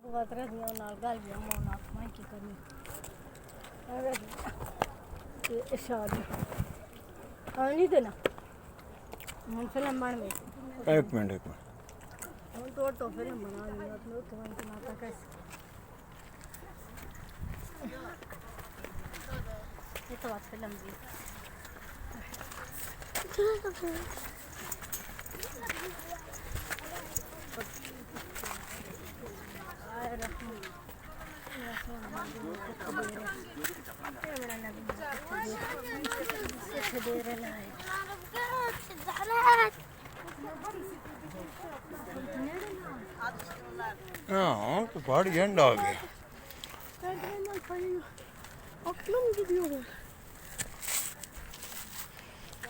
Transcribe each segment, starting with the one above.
Atrás de una galga, una máquina कमी अरे ये शादी हाँ नहीं देना हम फिल्म बन में एक मिनट हम तो फिल्म बना रहे हैं अपने तो हम बनाता कैसे ये तो बात फिल्म जी हाँ तो पहाड़ एंड आ गया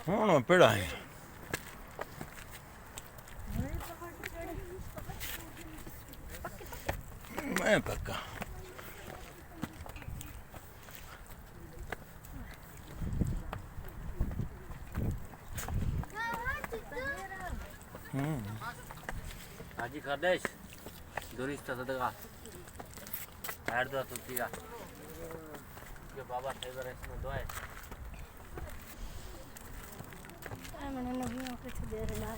हाँ ना पेड़ा है मैं पक्का Haji kardeş, dürüst tadığa. Her dua tuttuğa. Yo baba teyze resmi dua et. मैंने नहीं हो कुछ देर ना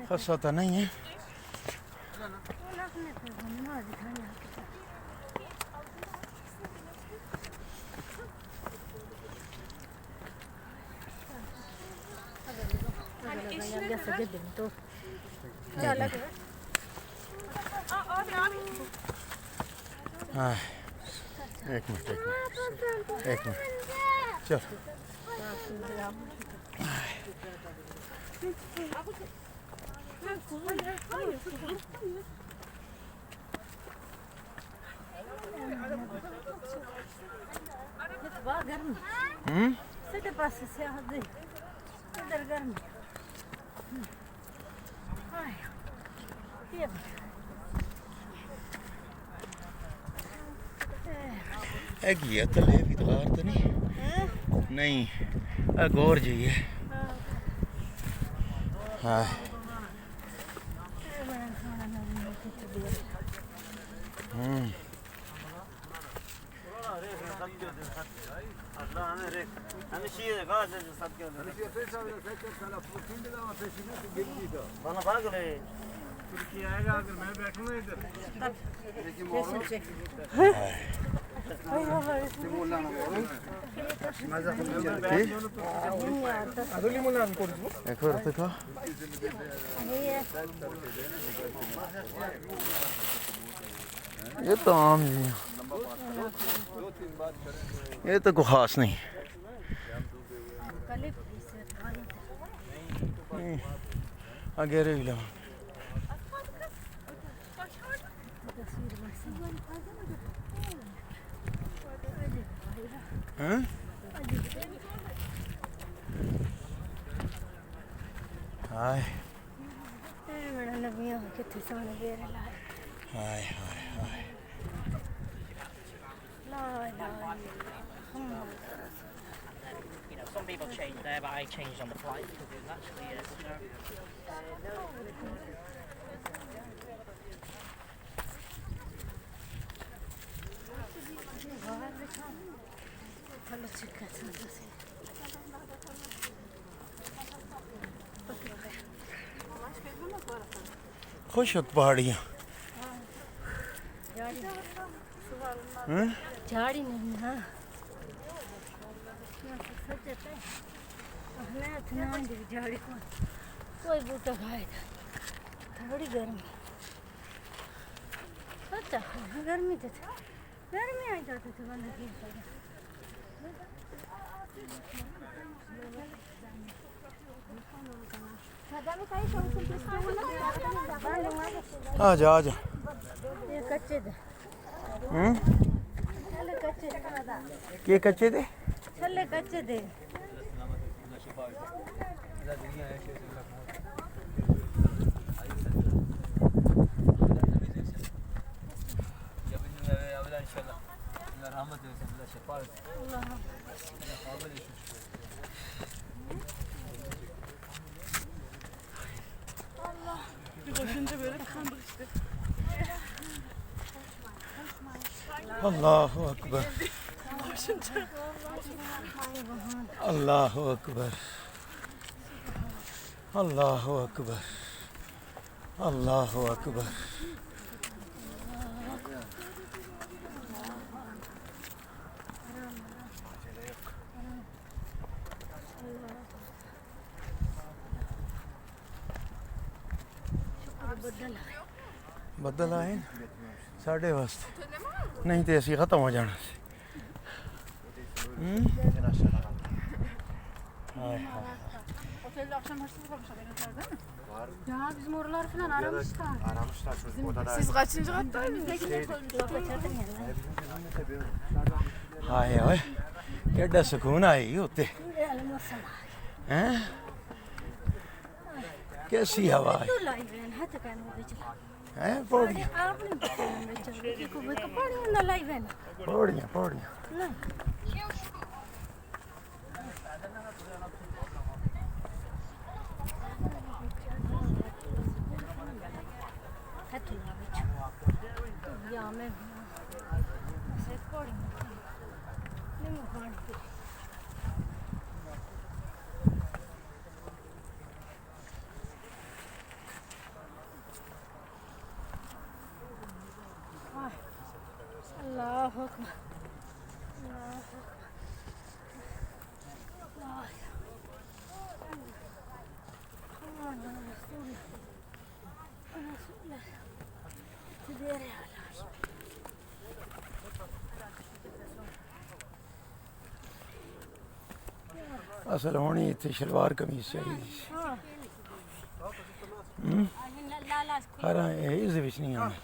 खसा तो नहीं है हाँ एक मिनट चल Sitte pass se hade där garm. Ai. Tiep. ये तो ले भी तो नहीं नहीं गौर जाइए हाँ Bana bak le. Türkiye आएगा अगर मैं बैठूंगा इधर एक और देखो ये तो आम जी ये तो कोई खास नहीं आगे रे लो हाँ हाय मेरा नबिया कितने सोने दे रहा है हाय हाय हाय ला ला You know, some people change there, but I changed on the flight because it was actually खुश हो पहाड़ियाँ झाड़ी नहीं हाँ झाड़ी को कोई बूटा खाए थोड़ी गर्मी अच्छा गर्मी तो था गर्मी आई जाती थी बंद की आ जा ये कच्चे थे के कच्चे थे छल्ले कच्चे थे Allahu Akbar. Allahu Akbar. Allahu Akbar. Allahu Akbar. ਬੱਦਲ ਆਏ ਸਾਡੇ ਵਾਸਤੇ ਨਹੀਂ ਤੇ ਅਸੀਂ ਖਤਮ ਹੋ ਜਾਣਾ ਸੀ ਹਾਏ ਹਾਏ Otelde akşam hırsız olmuş haberiniz var değil mi? Ya bizim oralar falan aramışlar. Aramışlar çocuk odada. Siz kaçıncı kattaydınız? ਹਾਏ ਓਏ ਕਿੱਡਾ ਸਕੂਨ ਆਈ ਉੱਤੇ ਹੈਂ कैसी हवा है हैं पौड़ियाँ पौड़ियाँ पौड़ियाँ Allahu Akbar. असल होनी इतनी शलवार कमीज चाहिए हर इस विच नहीं आना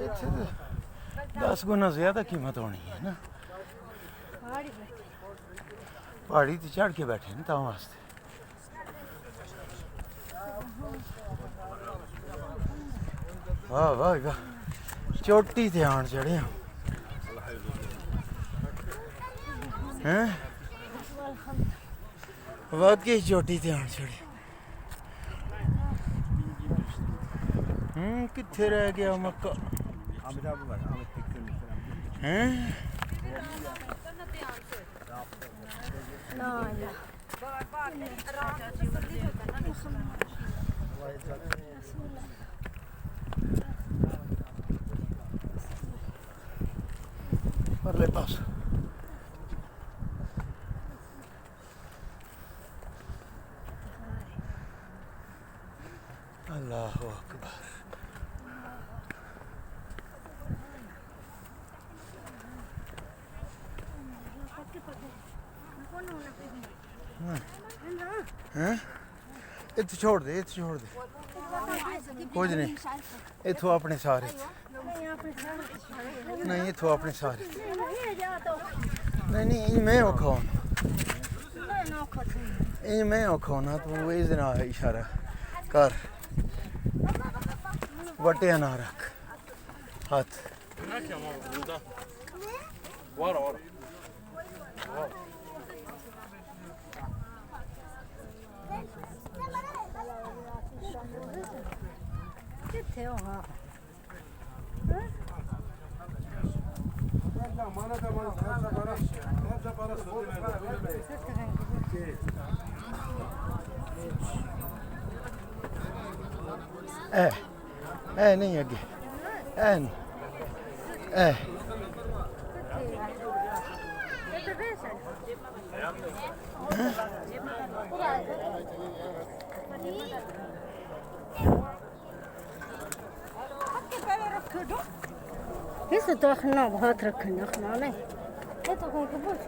इत्थे 10 गुना ज्यादा कीमत होनी है ना पहाड़ी ते चढ़ के बैठे न तां वास्ते वाह वाह वाह चोटी ते आन चढ़े हैं वाकई चोटी ते आन चढ़े किथे रह गया मक्का हैं परले पास अल्लाहु अकबर हैं इत्थे छोड़ दे कुछ नहीं इत्थों अपने सारे नहीं इत्थों अपने सारे नहीं मैं औखा होना मैं औखा होना तू इस दिन इशारा कर वटिया ना रख हाथ किथे हो हाँ नहीं अगे इसे तो अखना बहुत रखना नहीं ये तो कहीं के पूछ